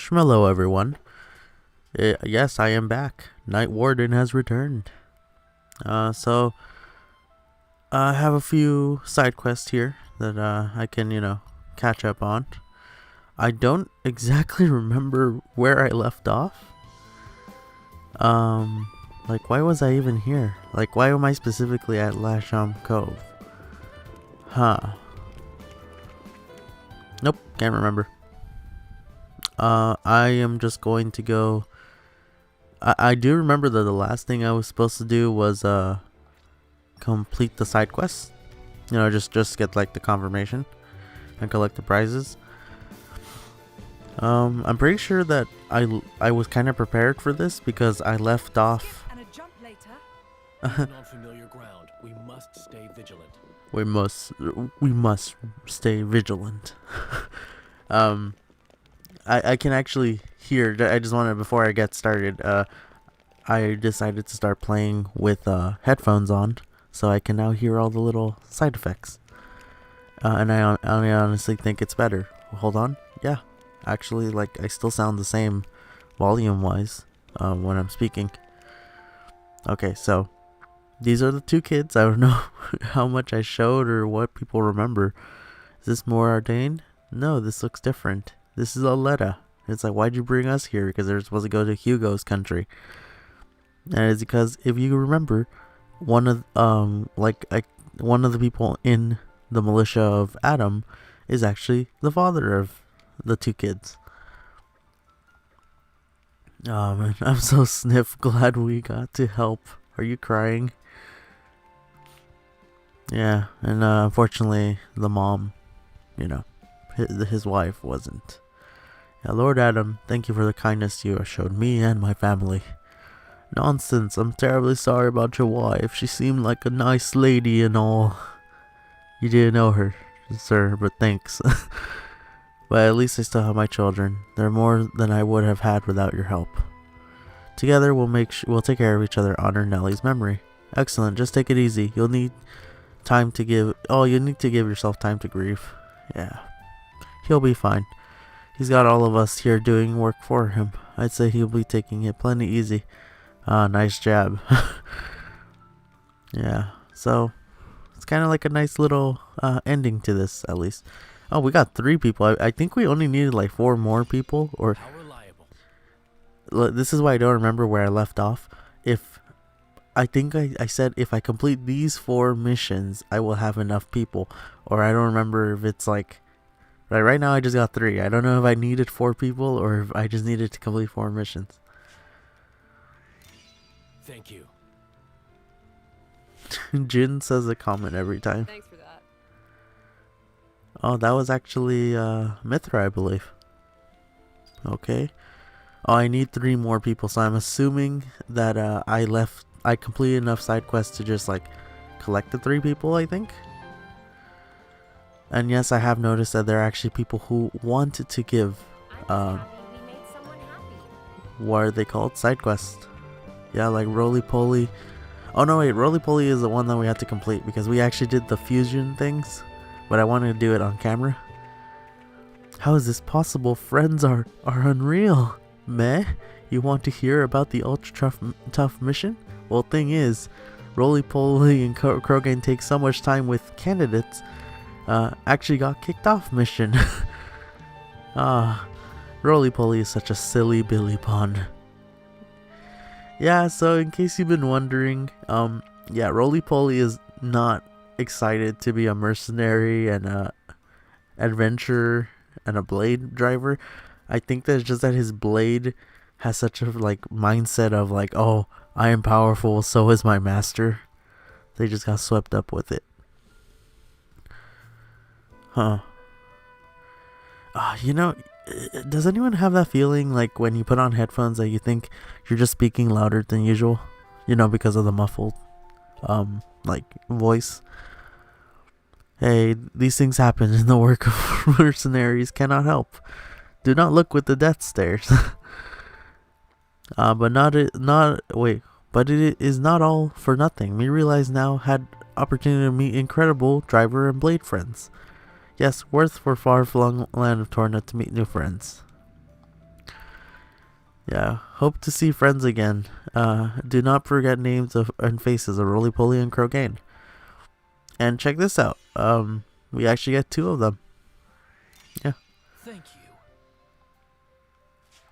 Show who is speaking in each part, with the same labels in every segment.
Speaker 1: Shmello, everyone. Yes, I am back. Night Warden has returned. So I have a few side quests here that I can, catch up on. I don't exactly remember where I left off. Like, why was I even here? Like, why am I specifically at Lasham Cove? Nope, can't remember. I am just going to go. I do remember that the last thing I was supposed to do was complete the side quest. Just get like the confirmation and collect the prizes. I'm pretty sure that I was kind of prepared for this because I left off.
Speaker 2: And a jump later.
Speaker 3: On familiar ground, we must stay vigilant.
Speaker 1: We must stay vigilant. I can actually hear. I just wanted, before I get started, I decided to start playing with headphones on, so I can now hear all the little side effects. And I honestly think it's better. Hold on. Yeah, actually, like, I still sound the same volume-wise when I'm speaking. Okay, so these are the two kids. I don't know how much I showed or what people remember. Is this more ordained? No, this looks different. This is Aletta. It's like, why'd you bring us here? Because they're supposed to go to Hugo's country. And it's because, if you remember, one of the people in the militia of Adam is actually the father of the two kids. Oh man, I'm so glad we got to help. Are you crying? Yeah, and unfortunately, the mom, his wife wasn't. Yeah, Lord Adam, thank you for the kindness you have showed me and my family. Nonsense, I'm terribly sorry about your wife. She seemed like a nice lady and all. You didn't know her, sir, but thanks. But at least I still have my children. They're more than I would have had without your help. Together, we'll take care of each other, honor Nellie's memory. Excellent, just take it easy. You need to give yourself time to grieve. Yeah, he'll be fine. He's got all of us here doing work for him. I'd say he'll be taking it plenty easy. Nice jab. Yeah, so it's kind of like a nice little ending to this, at least. Oh, we got 3 people. I think we only needed like 4 more people. Or
Speaker 3: How reliable?
Speaker 1: this is why I don't remember where I left off. I think I said if I complete these 4 missions, I will have enough people. Or I don't remember if it's like... Right now I just got 3. I don't know if I needed 4 people or if I just needed to complete 4 missions.
Speaker 3: Thank you.
Speaker 1: Jin says a comment every time.
Speaker 2: Thanks for that.
Speaker 1: Oh, that was actually Mithra, I believe. Okay. Oh, I need 3 more people, so I'm assuming that I completed enough side quests to just like collect the 3 people, I think. And yes, I have noticed that there are actually people who wanted to give what are they called? Side quests. Yeah, like Roly Poly. Oh no, wait, Roly Poly is the one that we had to complete because we actually did the fusion things, but I wanted to do it on camera. How is this possible? Friends are unreal. Meh? You want to hear about the ultra tough mission? Well, thing is, Roly Poly and Krogan take so much time with candidates. Actually got kicked off mission. Roly Poly is such a silly Billy Pond. Yeah, so in case you've been wondering, yeah, Roly Poly is not excited to be a mercenary and a adventurer and a blade driver. I think that's just that his blade has such a like mindset of like, oh, I am powerful, so is my master. They just got swept up with it. Huh. Does anyone have that feeling like when you put on headphones that you think you're just speaking louder than usual? Because of the muffled like voice. Hey, these things happen in the work of mercenaries, cannot help. Do not look with the death stares. But it is not all for nothing. Me realize now had opportunity to meet incredible driver and blade friends. Yes, worth for far-flung land of Torna to meet new friends. Yeah, hope to see friends again. Do not forget names of and faces of Roly Poly and Crogain. And check this out. We actually get 2 of them. Yeah.
Speaker 3: Thank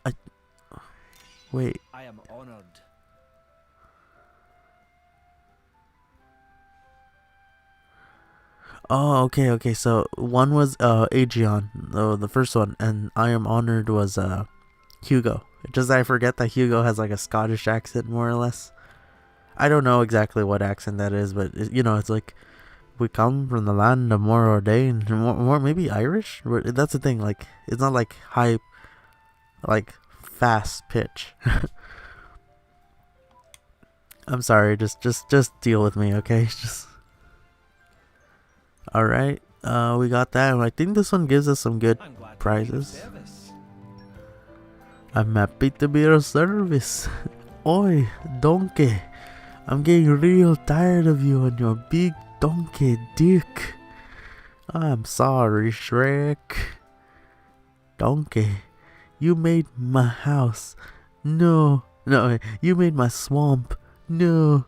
Speaker 3: you.
Speaker 1: Wait.
Speaker 3: I am honored.
Speaker 1: Oh, okay. So one was Aegeon, the first one, and I am honored was Hugo. Just I forget that Hugo has like a Scottish accent more or less. I don't know exactly what accent that is, but it's like we come from the land of Morodain, more maybe Irish. That's the thing. Like it's not like high, like fast pitch. I'm sorry. Just deal with me, okay? Just all right. We got that, and I think this one gives us some good prizes. I'm happy to be of service. Oi, donkey. I'm getting real tired of you and your big donkey dick. I'm sorry, Shrek. Donkey, you made my house. No, you made my swamp. No,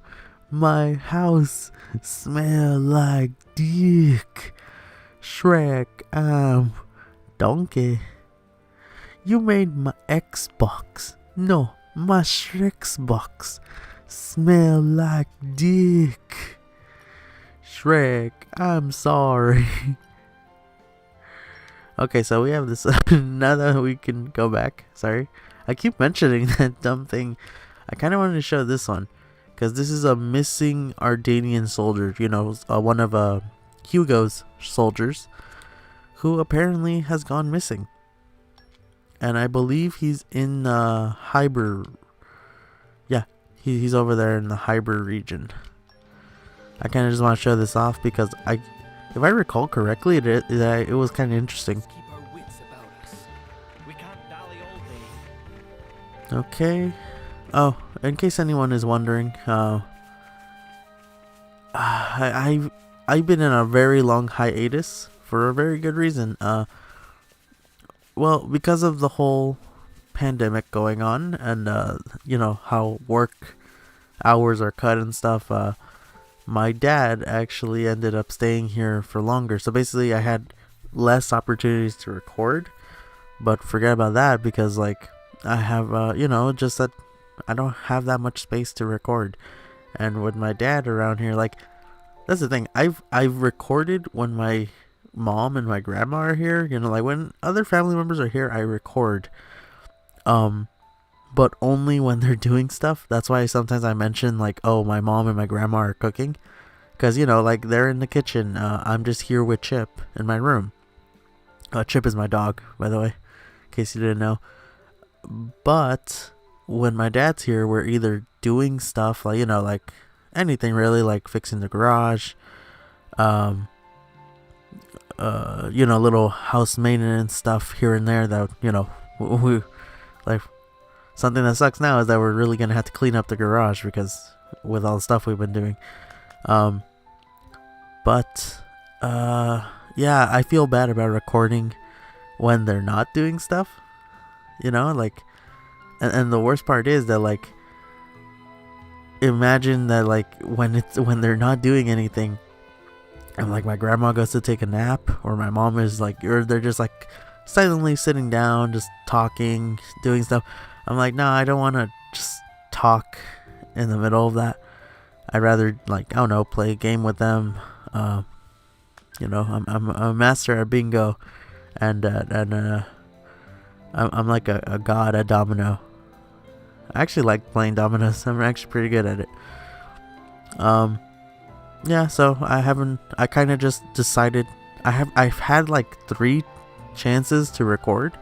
Speaker 1: my house smell like dick. Shrek, donkey. You made my Xbox. No, my Shrek's box smell like dick. Shrek, I'm sorry. Okay, so we have this. Now that we can go back. Sorry. I keep mentioning that dumb thing. I kind of wanted to show this one. Because this is a missing Ardanian soldier. One of Hugo's soldiers. Who apparently has gone missing. And I believe he's in Hyber. Yeah, he's over there in the Hyber region. I kind of just want to show this off because if I recall correctly, it was kind of interesting.
Speaker 3: Keep our wits about us. We can't dally all day.
Speaker 1: Okay. Oh, in case anyone is wondering, I've been in a very long hiatus for a very good reason. Well, because of the whole pandemic going on and, how work hours are cut and stuff, my dad actually ended up staying here for longer. So basically I had less opportunities to record, but forget about that because like I have, just that I don't have that much space to record. And with my dad around here, like that's the thing. I've recorded when my mom and my grandma are here, like when other family members are here I record, but only when they're doing stuff. That's why sometimes I mention like, oh, my mom and my grandma are cooking, because like they're in the kitchen. I'm just here with Chip in my room. Chip is my dog, by the way, in case you didn't know. But when my dad's here, we're either doing stuff like like anything really, like fixing the garage, little house maintenance stuff here and there that, we like. Something that sucks now is that we're really going to have to clean up the garage because with all the stuff we've been doing. Yeah, I feel bad about recording when they're not doing stuff, like, and the worst part is that like, imagine that like when they're not doing anything, and like my grandma goes to take a nap, or my mom is like, or they're just like silently sitting down, just talking, doing stuff. I'm like, no, I don't want to just talk in the middle of that. I'd rather like, I don't know, play a game with them. I'm a master at bingo, and I'm like a god at domino. I actually like playing dominoes. I'm actually pretty good at it. Yeah, so I kind of just decided I've had like 3 chances to record,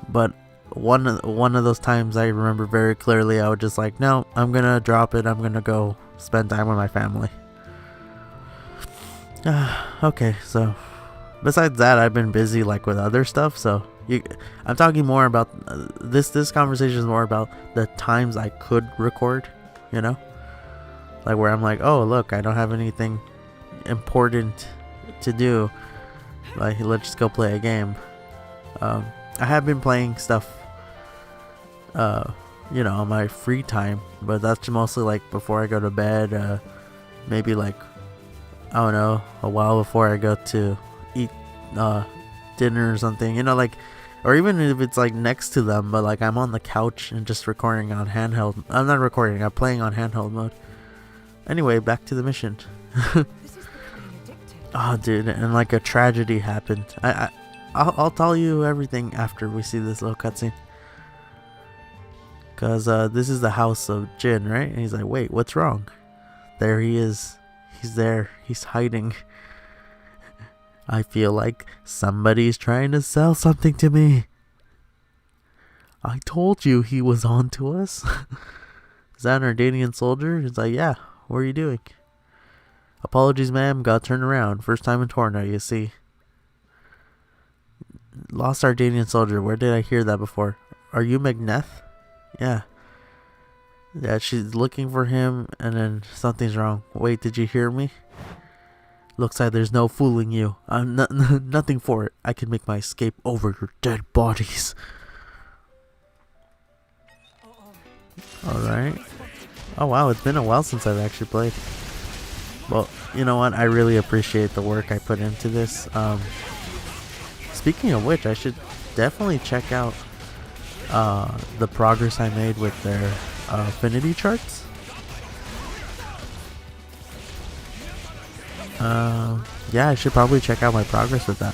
Speaker 1: but one of those times I remember very clearly, I was just like, no, I'm gonna drop it. I'm gonna go spend time with my family. Okay, so besides that, I've been busy like with other stuff. So I'm talking more about this conversation is more about the times I could record, like where I'm like, oh look, I don't have anything important to do, like let's just go play a game. I have been playing stuff you know, on my free time, but that's mostly like before I go to bed, maybe like, I don't know, a while before I go to eat dinner or something, you know, like, or even if it's like next to them, but like I'm on the couch and just recording on handheld. I'm not recording, I'm playing on handheld mode. Anyway, back to the mission. Oh, dude, and like a tragedy happened. I'll tell you everything after we see this little cutscene. Cause this is the house of Jin, right? And he's like, wait, what's wrong? There he is. He's there. He's hiding. I feel like somebody's trying to sell something to me. I told you he was on to us. Is that an Ardanian soldier? He's like, yeah, what are you doing? Apologies, ma'am. Got turned around. First time in Torna, you see. Lost Ardanian soldier. Where did I hear that before? Are you Magneth? Yeah. Yeah, she's looking for him, and then something's wrong. Wait, did you hear me? Looks like there's no fooling you. I'm nothing for it. I can make my escape over your dead bodies. Alright. Oh wow, it's been a while since I've actually played. Well, you know what? I really appreciate the work I put into this. Speaking of which, I should definitely check out the progress I made with their affinity charts. Yeah, I should probably check out my progress with that.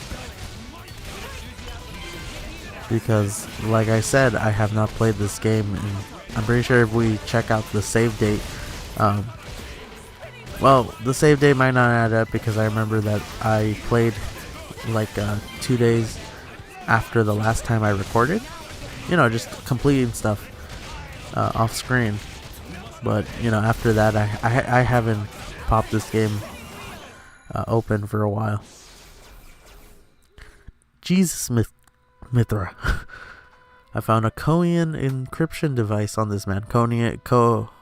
Speaker 1: Because, like I said, I have not played this game, and I'm pretty sure if we check out the save date, well, the save date might not add up because I remember that I played like 2 days after the last time I recorded. You know, just completing stuff off screen. But, you know, after that, I haven't popped this game open for a while. Jesus, Mithra. I found a Korean encryption device on this man.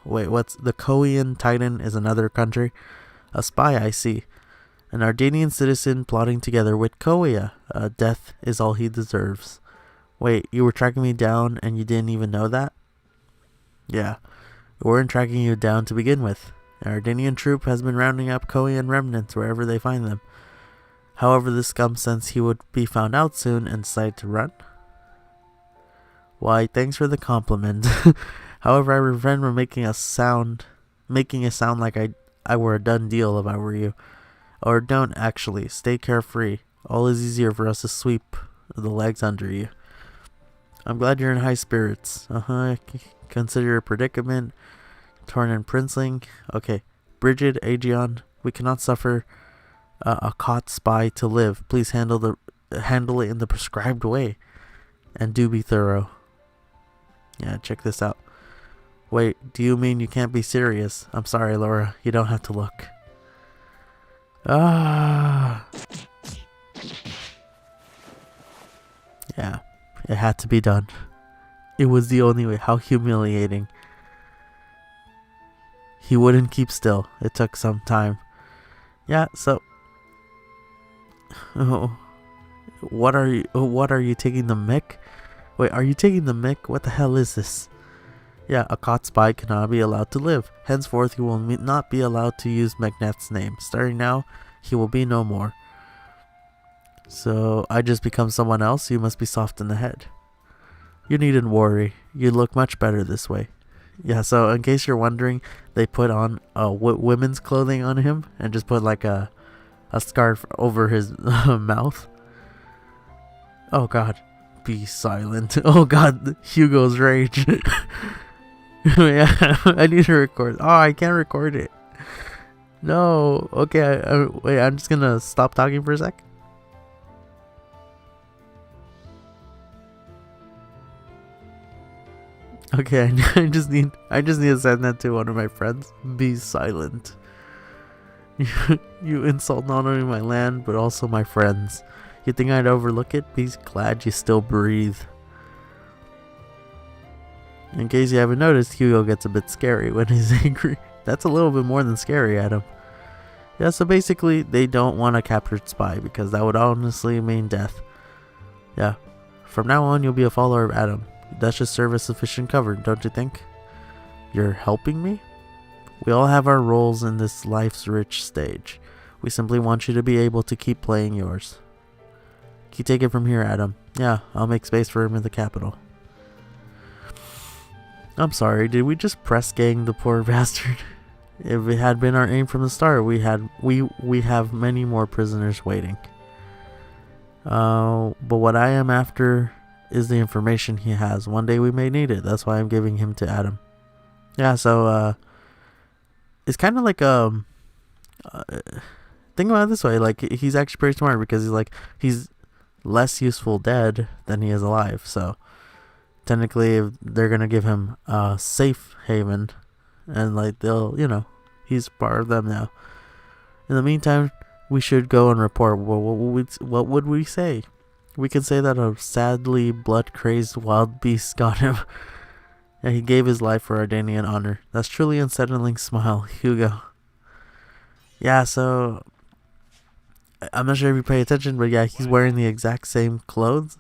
Speaker 1: What's the Korean Titan is another country. A spy, I see. An Ardanian citizen plotting together with Korea. Death is all he deserves. Wait, you were tracking me down and you didn't even know that? Yeah, we weren't tracking you down to begin with. An Ardanian troop has been rounding up Korean remnants wherever they find them. However, the scum sensed he would be found out soon and decided to run. Why, thanks for the compliment. However, I refrain from making it sound like I were a done deal if I were you. Or don't actually. Stay carefree. All is easier for us to sweep the legs under you. I'm glad you're in high spirits. Consider your predicament. Torn and Princeling. Okay. Bridget, Aegeon, we cannot suffer a caught spy to live. Please handle it in the prescribed way. And do be thorough. Yeah, check this out. Wait, do you mean you can't be serious? I'm sorry, Laura. You don't have to look. Ah. Yeah, it had to be done. It was the only way. How humiliating. He wouldn't keep still. It took some time. Yeah, so... Oh. What are you taking the mic? Wait, are you taking the mic? What the hell is this? Yeah, a caught spy cannot be allowed to live. Henceforth, he will not be allowed to use Magneth's name. Starting now, he will be no more. So, I just become someone else? You must be soft in the head. You needn't worry. You look much better this way. Yeah, so in case you're wondering, they put on women's clothing on him and just put like a scarf over his mouth. Oh god. Be silent. Oh god, Hugo's rage. Yeah, I need to record. Oh, I can't record it. No. Okay, wait, I'm just gonna stop talking for a sec. Okay, I just need to send that to one of my friends. Be silent. You insult not only my land, but also my friends. You think I'd overlook it? Be glad you still breathe. In case you haven't noticed, Hugo gets a bit scary when he's angry. That's a little bit more than scary, Adam. Yeah, so basically, they don't want a captured spy, because that would honestly mean death. Yeah. From now on, you'll be a follower of Adam. that should serve as sufficient cover, don't you think? You're helping me? We all have our roles in this life's rich stage. We simply want you to be able to keep playing yours. Can you take it from here, Adam? Yeah, I'll make space for him in the capital. I'm sorry, did we just press gang the poor bastard? If it had been our aim from the start, we have many more prisoners waiting. But what I am after is the information he has. One day we may need it. That's why I'm giving him to Adam. Yeah, so it's kind of like think about it this way. Like, he's actually pretty smart because he's less useful dead than he is alive. So technically, if they're gonna give him a safe haven, and like they'll, he's part of them now. In the meantime, we should go and report. What would we say? We could say that a sadly blood-crazed wild beast got him, and he gave his life for our Danian honor. That's truly unsettling. Smile, Hugo. Yeah, so I'm not sure if you pay attention, but yeah, he's wearing the exact same clothes.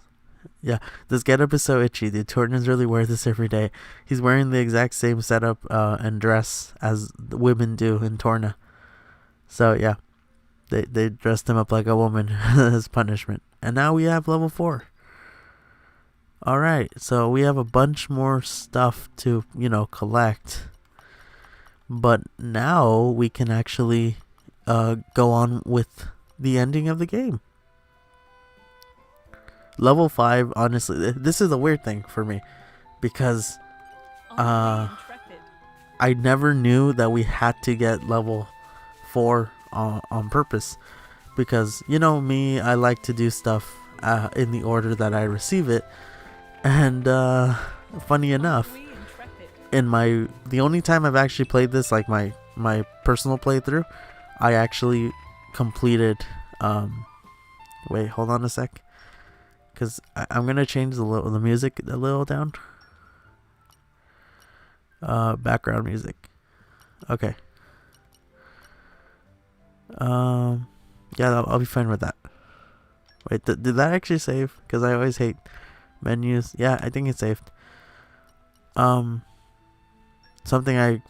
Speaker 1: Yeah, this getup is so itchy. The Tornans really wear this every day. He's wearing the exact same setup and dress as the women do in Torna. So yeah, they dressed him up like a woman as punishment. And now we have level 4. Alright, so we have a bunch more stuff to, collect. But now we can actually go on with the ending of the game. Level 5, honestly, this is a weird thing for me, because I never knew that we had to get level 4 on purpose, because me, I like to do stuff in the order that I receive it, and funny enough, the only time I've actually played this, like my personal playthrough, I actually completed wait, hold on a sec, because I'm gonna change the music a little down. Background music. Okay. Yeah, I'll be fine with that. Wait, did that actually save? Because I always hate menus. Yeah, I think it saved. Something I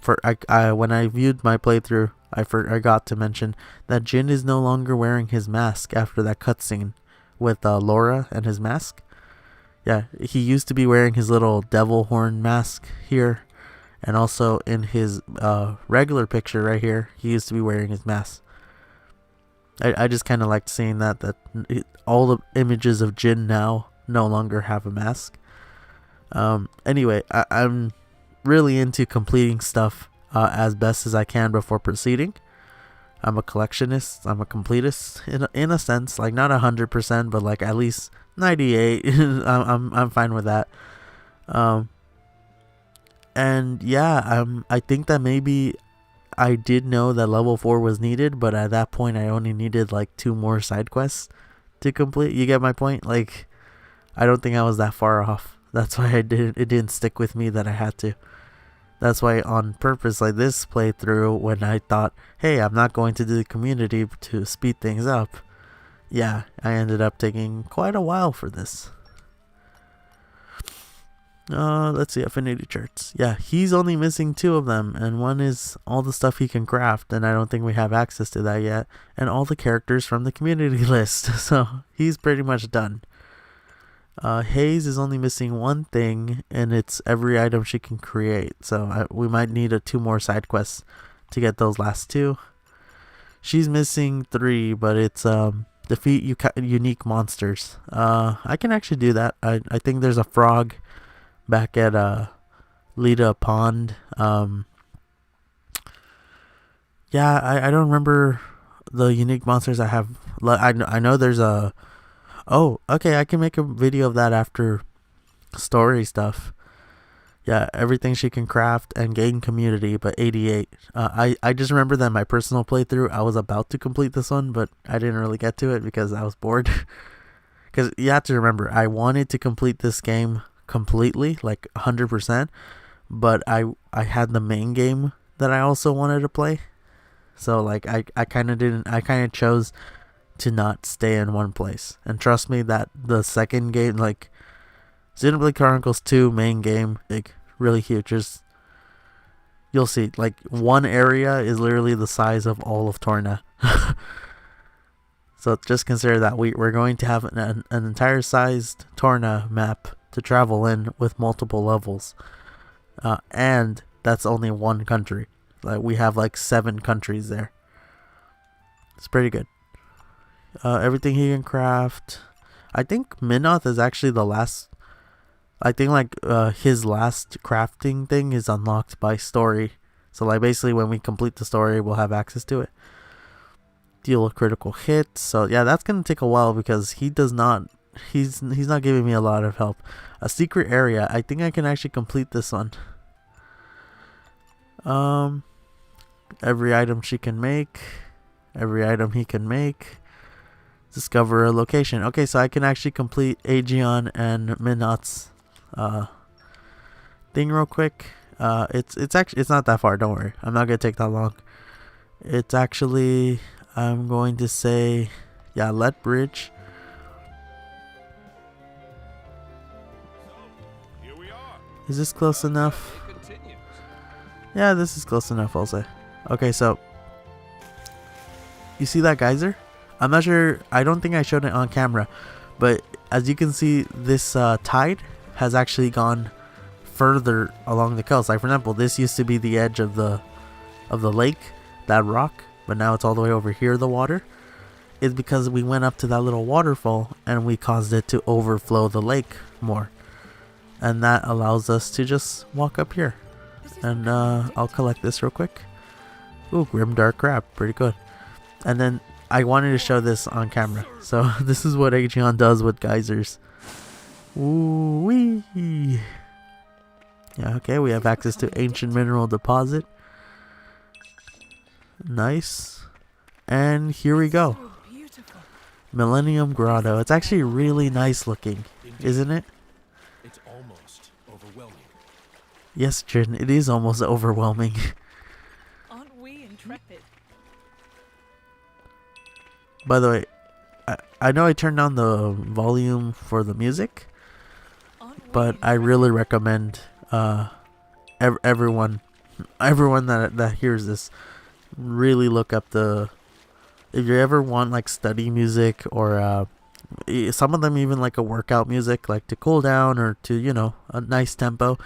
Speaker 1: when I viewed my playthrough, I forgot to mention that Jin is no longer wearing his mask after that cutscene with Laura and his mask. Yeah, he used to be wearing his little devil horn mask here, and also in his regular picture right here, he used to be wearing his mask. I just kind of liked seeing that all the images of Jin now no longer have a mask. Anyway, I'm really into completing stuff as best as I can before proceeding. I'm a collectionist. I'm a completist in a sense, like not 100%, but like at least 98. I'm fine with that. And yeah, I think that maybe I did know that level 4 was needed, but at that point I only needed like 2 more side quests to complete. You get my point? Like, I don't think I was that far off. That's why it didn't stick with me that I had to. That's why on purpose, like this playthrough, when I thought, hey, I'm not going to do the community to speed things up, yeah, I ended up taking quite a while for this. Let's see, affinity charts. Yeah, he's only missing 2 of them, and one is all the stuff he can craft, and I don't think we have access to that yet, and all the characters from the community list, so he's pretty much done. Hayes is only missing 1 thing, and it's every item she can create, so we might need 2 more side quests to get those last 2. She's missing 3, but it's defeat unique monsters. I can actually do that. I think there's a frog back at Lita Pond. Yeah, I don't remember the unique monsters I have. I know there's a... Oh, okay, I can make a video of that after story stuff. Yeah, everything she can craft and gain community, but 88. I just remember that in my personal playthrough, I was about to complete this one, but I didn't really get to it because I was bored. Because you have to remember, I wanted to complete this game completely, like 100%, but I had the main game that I also wanted to play. So like I kind of chose to not stay in one place. And trust me that the second game, like Xenoblade Chronicles 2 main game, like really huge. You'll see, like one area is literally the size of all of Torna. So just consider that we're going to have an entire sized Torna map to travel in with multiple levels, and that's only one country. Like we have like 7 countries there. It's pretty good. Everything he can craft. I think Minoth is actually the last. I think like his last crafting thing is unlocked by story. So like basically when we complete the story, we'll have access to it. Deal a critical hit. So yeah, that's gonna take a while because he does not. He's not giving me a lot of help. A secret area. I think I can actually complete this one. Every item she can make. Every item he can make. Discover a location. Okay, so I can actually complete Aegeon and Minoth's thing real quick. It's actually not that far. Don't worry. I'm not gonna take that long. It's actually, I'm going to say, yeah, let bridge. Is this close enough? Yeah, this is close enough, I'll say. Okay, so you see that geyser? I'm not sure. I don't think I showed it on camera, but as you can see, this tide has actually gone further along the coast. Like for example, this used to be the edge of the lake, that rock, but now it's all the way over here. The water is because we went up to that little waterfall and we caused it to overflow the lake more, and that allows us to just walk up here. And I'll collect this real quick. Ooh, Grimdark Crab, pretty good. And then I wanted to show this on camera. So this is what Aegeon does with geysers. Ooh wee. Yeah, okay, we have access to ancient mineral deposit. Nice. And here we go. Millennium Grotto. It's actually really nice looking, isn't it?
Speaker 3: It's almost overwhelming.
Speaker 1: Yes, Jin, it is almost overwhelming.
Speaker 2: Aren't we intrepid?
Speaker 1: By the way, I know I turned down the volume for the music, but I really recommend everyone that hears this really look up if you ever want like study music or some of them even like a workout music, like to cool down or to, you know, a nice tempo.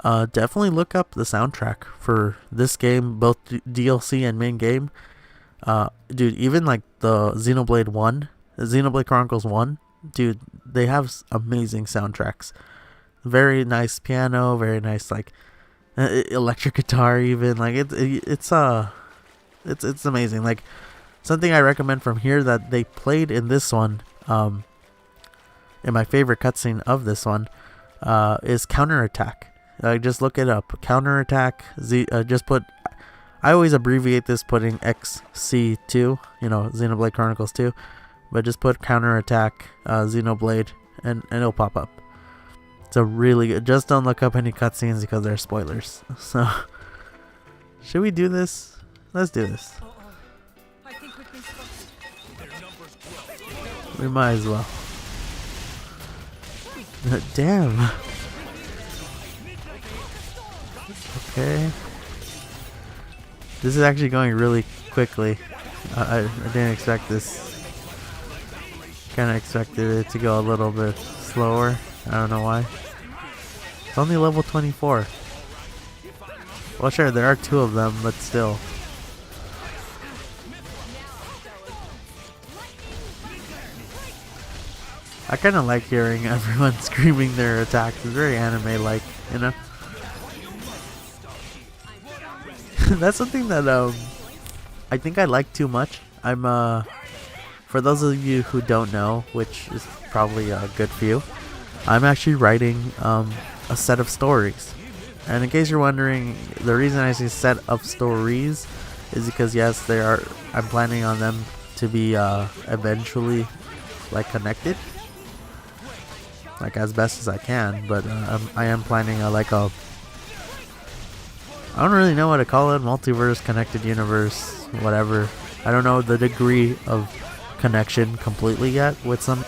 Speaker 1: Definitely look up the soundtrack for this game, both DLC and main game. Dude, even like the Xenoblade Chronicles 1, dude, they have amazing soundtracks. Very nice piano, very nice like electric guitar even. Like it's amazing. Like something I recommend from here that they played in this one, in my favorite cutscene of this one, is Counterattack. Just look it up. Counterattack. Just put. I always abbreviate this putting XC2, you know, Xenoblade Chronicles 2, but just put Counterattack Xenoblade and it'll pop up. It's a really good. Just don't look up any cutscenes because they're spoilers. So, should we do this? Let's do this.
Speaker 2: I think we've been spotted.
Speaker 1: We might as well. Damn. Okay. This is actually going really quickly. I didn't expect this. Kind of expected it to go a little bit slower. I don't know why. It's only level 24. Well, sure, there are 2 of them, but still. I kind of like hearing everyone screaming their attacks. It's very anime-like, you know? That's something that I think I like too much. I'm for those of you who don't know, which is probably a good few, I'm actually writing a set of stories. And in case you're wondering, the reason I say set of stories is because yes, they are. I'm planning on them to be eventually like connected, like as best as I can. But I am planning I don't really know what to call it. Multiverse, connected universe, whatever. I don't know the degree of connection completely yet with some.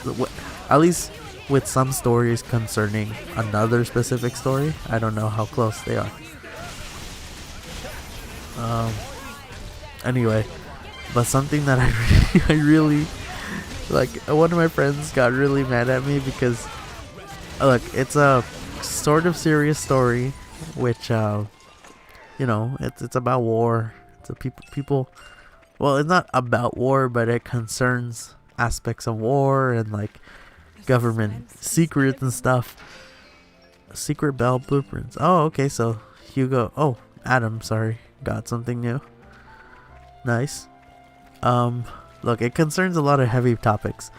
Speaker 1: At least with some stories concerning another specific story. I don't know how close they are. Anyway, but something that I really like, one of my friends got really mad at me because look, it's a sort of serious story, which it's about war. It's a people. Well, it's not about war, but it concerns aspects of war and like government secrets and stuff. Secret Bell blueprints. Oh, okay. So Hugo. Oh, Adam. Sorry, got something new. Nice. Look, it concerns a lot of heavy topics,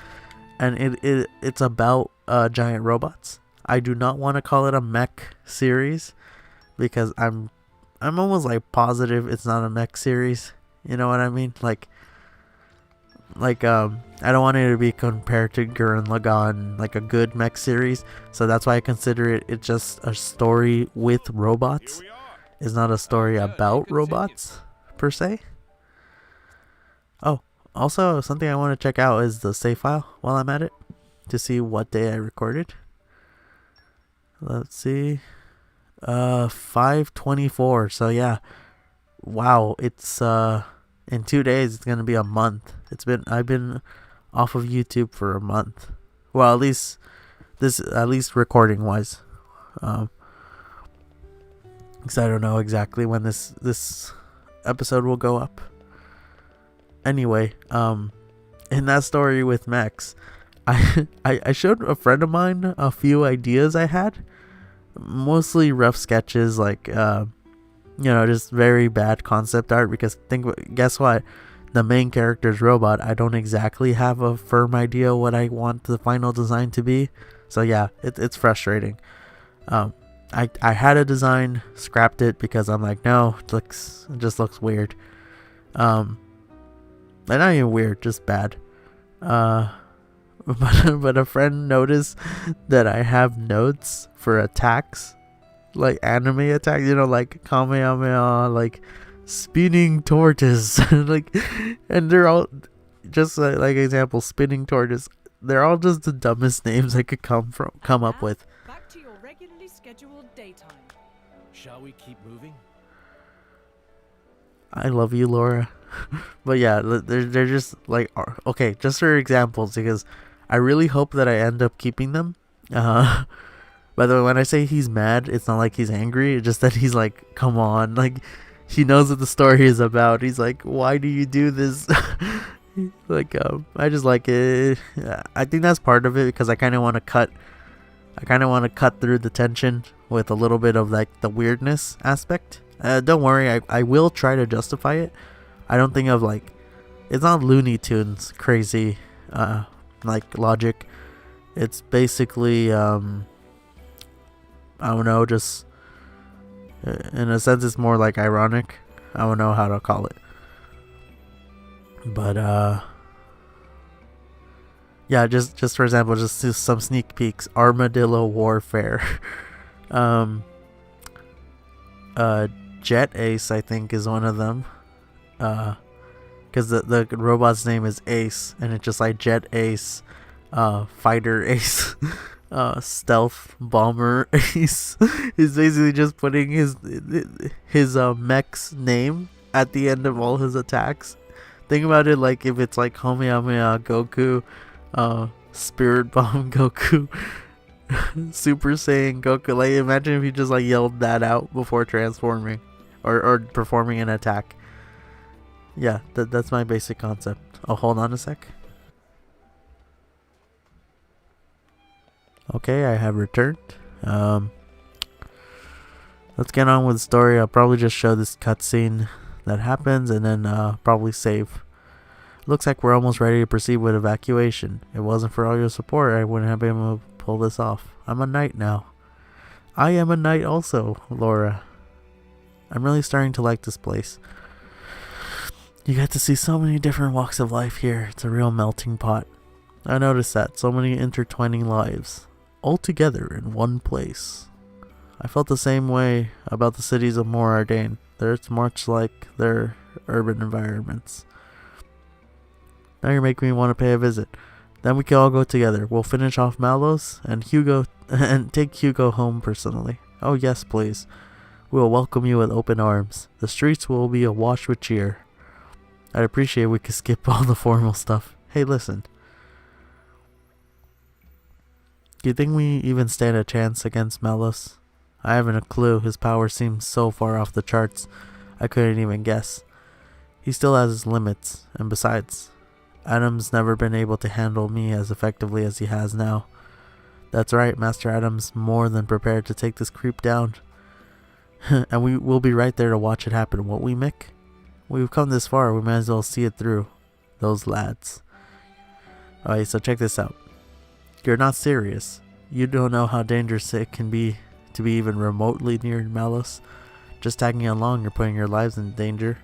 Speaker 1: and it's about giant robots. I do not want to call it a mech series because I'm almost like positive it's not a mech series. You know what I mean? Like I don't want it to be compared to Gurren Lagann, like a good mech series. So that's why I consider it's just a story with robots. It's not a story about robots per se. Oh, also something I want to check out is the save file while I'm at it to see what day I recorded. Let's see. 5/24. So yeah. Wow, it's in 2 days it's going to be a month. I've been off of YouTube for a month. Well, at least recording wise. Because I don't know exactly when this episode will go up. Anyway, in that story with mechs, I showed a friend of mine a few ideas I had, mostly rough sketches, like just very bad concept art. Because guess what, the main character's robot. I don't exactly have a firm idea what I want the final design to be. So yeah, it's frustrating. I had a design, scrapped it because I'm like, no, it just looks weird. Not even weird, just bad. But a friend noticed that I have notes for attacks, like anime attacks, like Kamehameha, like spinning tortoise, like, and they're all just like example, spinning tortoise. They're all just the dumbest names I could come up with.
Speaker 2: Back to your regularly scheduled daytime.
Speaker 3: Shall we keep moving?
Speaker 1: I love you, Laura. But yeah, they're just like, okay, just for examples, because I really hope that I end up keeping them. By the way, when I say he's mad, it's not like he's angry. It's just that he's like, come on, like he knows what the story is about. He's like, why do you do this? Like, I just like it. I think that's part of it because I kind of want to cut through the tension with a little bit of like the weirdness aspect. Don't worry, I will try to justify it. I don't think of like, it's not Looney Tunes crazy like logic. It's basically I don't know, just in a sense it's more like ironic. I don't know how to call it. But yeah, just for example, just some sneak peeks. Armadillo Warfare. Jet Ace, I think, is one of them. Because the robot's name is Ace, and it's just like Jet Ace, Fighter Ace, Stealth Bomber Ace. He's basically just putting his mech's name at the end of all his attacks. Think about it like if it's like Kamehameha Goku, Spirit Bomb Goku, Super Saiyan Goku. Like, imagine if he just like yelled that out before transforming or performing an attack. Yeah, that's my basic concept. Oh, hold on a sec. Okay, I have returned. Let's get on with the story. I'll probably just show this cutscene that happens and then probably save. Looks like we're almost ready to proceed with evacuation. If it wasn't for all your support, I wouldn't have been able to pull this off. I'm a knight now. I am a knight also, Laura. I'm really starting to like this place. You get to see so many different walks of life here. It's a real melting pot. I noticed that. So many intertwining lives. All together in one place. I felt the same way about the cities of Morardain. They're much like their urban environments. Now you're making me want to pay a visit. Then we can all go together. We'll finish off Mallows and Hugo and take Hugo home personally. Oh yes, please. We will welcome you with open arms. The streets will be awash with cheer. I'd appreciate we could skip all the formal stuff. Hey, listen. Do you think we even stand a chance against Mallows? I haven't a clue. His power seems so far off the charts, I couldn't even guess. He still has his limits, and besides, Adam's never been able to handle me as effectively as he has now. That's right, Master Adam's more than prepared to take this creep down. And we will be right there to watch it happen, won't we, Mick? We've come this far, we might as well see it through. Those lads. Alright, so check this out. You're not serious. You don't know how dangerous it can be to be even remotely near Mallows. Just tagging along, you're putting your lives in danger.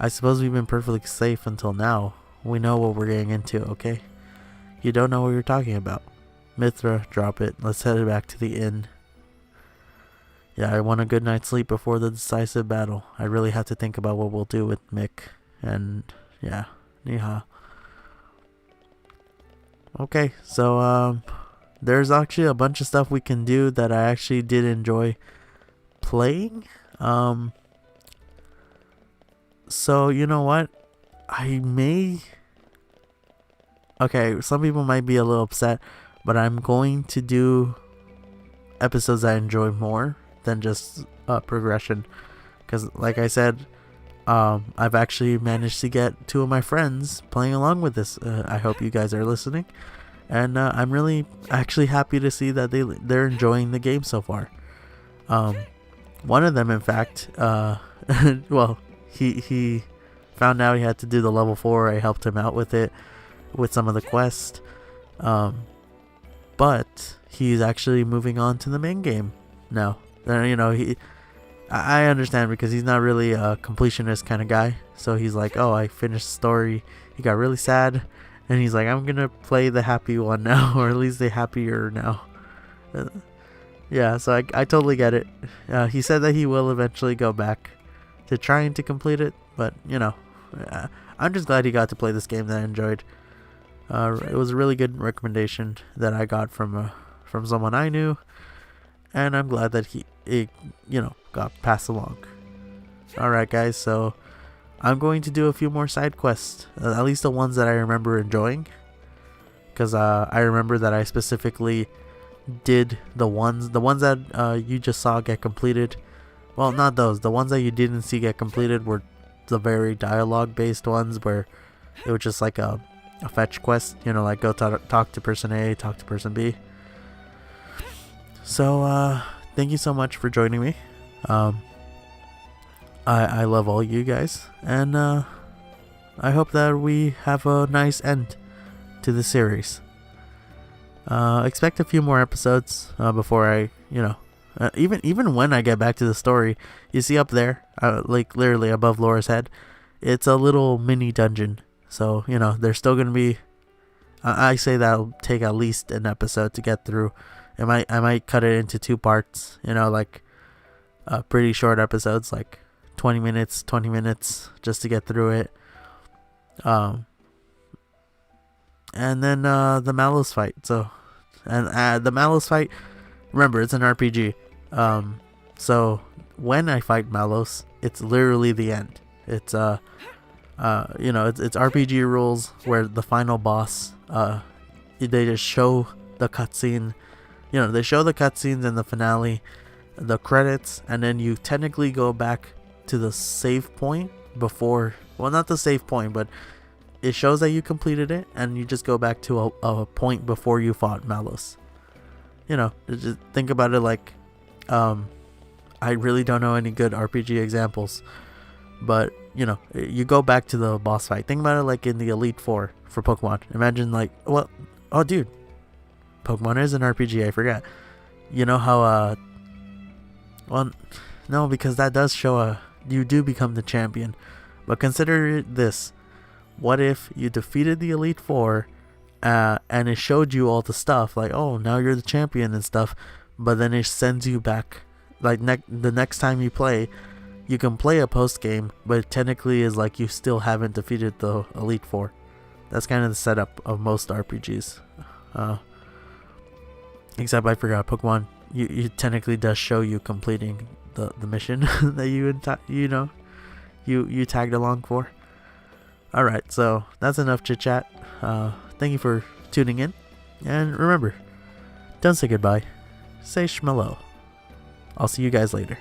Speaker 1: I suppose we've been perfectly safe until now. We know what we're getting into, okay? You don't know what you're talking about. Mithra, drop it. Let's head back to the inn. Yeah, I want a good night's sleep before the decisive battle. I really have to think about what we'll do with Mick. And, yeah, Niha. Okay, so, there's actually a bunch of stuff we can do that I actually did enjoy playing. So, you know what? Okay, some people might be a little upset, but I'm going to do episodes I enjoy more than just progression. Because, like I said, I've actually managed to get 2 of my friends playing along with this. I hope you guys are listening. And I'm really actually happy to see that they're enjoying the game so far. One of them, in fact, well, he found out he had to do the level 4. I helped him out with it, with some of the quests. But he's actually moving on to the main game now. You know, I understand because he's not really a completionist kind of guy. So he's like, oh, I finished the story. He got really sad. And he's like, I'm going to play the happy one now. Or at least the happier now. Yeah, so I totally get it. He said that he will eventually go back to trying to complete it. But, you know, I'm just glad he got to play this game that I enjoyed. It was a really good recommendation that I got from someone I knew. And I'm glad that it got passed along. Alright guys, so I'm going to do a few more side quests. At least the ones that I remember enjoying. Because I remember that I specifically did the ones that you just saw get completed. Well, not those. The ones that you didn't see get completed were the very dialogue based ones where it was just like a fetch quest. You know, like go talk to person A, talk to person B. So, thank you so much for joining me. I love all you guys, and I hope that we have a nice end to the series. Expect a few more episodes before I, even when I get back to the story, you see up there, like literally above Laura's head, it's a little mini dungeon. So, there's still gonna be. I say that'll take at least an episode to get through. I might cut it into 2 parts, like pretty short episodes, like 20 minutes just to get through it. And then the Mallows fight. So, and the Mallows fight, remember, it's an RPG. So when I fight Mallows, it's literally the end. It's it's RPG rules where the final boss, they just show the cutscene. They show the cutscenes in the finale, the credits, and then you technically go back to the save point before. Well, not the save point, but it shows that you completed it, and you just go back to a point before you fought Mallows. Just think about it like, I really don't know any good RPG examples, but you go back to the boss fight. Think about it like in the Elite Four for Pokemon. Imagine like, well, oh dude, Pokemon is an RPG, I forgot. You know how, well, no, because that does show you do become the champion. But consider this. What if you defeated the Elite Four, and it showed you all the stuff, like, oh, now you're the champion and stuff, but then it sends you back, like, the next time you play, you can play a post game, but it technically is like you still haven't defeated the Elite Four. That's kind of the setup of most RPGs. Except I forgot Pokemon. You technically does show you completing the mission that you tagged along for. All right, so that's enough chit chat. Thank you for tuning in, and remember, don't say goodbye. Say Shmello. I'll see you guys later.